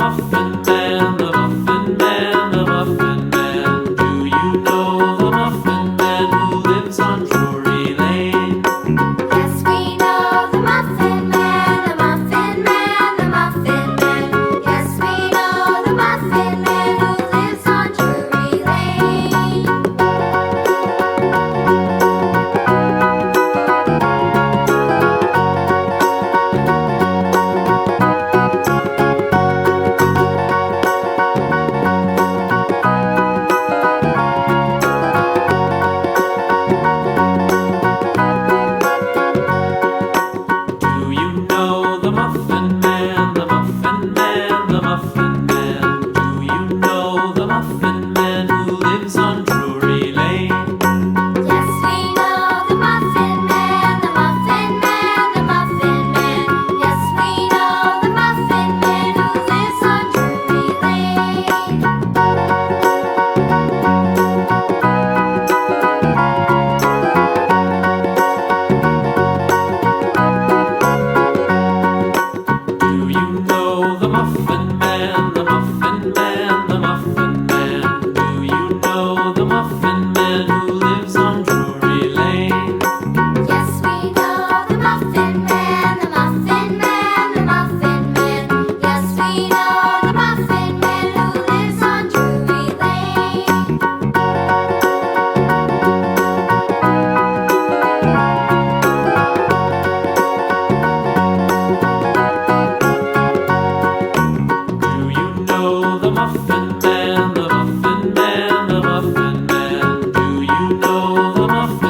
Muffin Man, the Muffin Man, the Muffin Man. Do you know the Muffin Man who lives on Drury Lane? Yes, we know the Muffin Man, the Muffin Man, the Muffin Man. Yes, we know the Muffin Man who lives on Drury Lane. Do you know the Muffin Man, the Muffin Man, the Muffin Man? Do you know the Muffin Man who lives on Drury Lane? Yes, we know the Muffin Man, the Muffin Man, the Muffin Man. Yes, we know the Muffin Man who lives on Drury Lane. Do you know the Muffin Man, the Muffin Man, the Muffin Man? Do you know the Muffin Man who lives on Drury Lane? Yes, we know the Muffin Man, the Muffin Man, the Muffin Man. Yes, we know the Muffin Man who lives on Drury Lane. Do you know the Muffin Man, the Muffin Man, the Muffin Man? Do you know the Muffin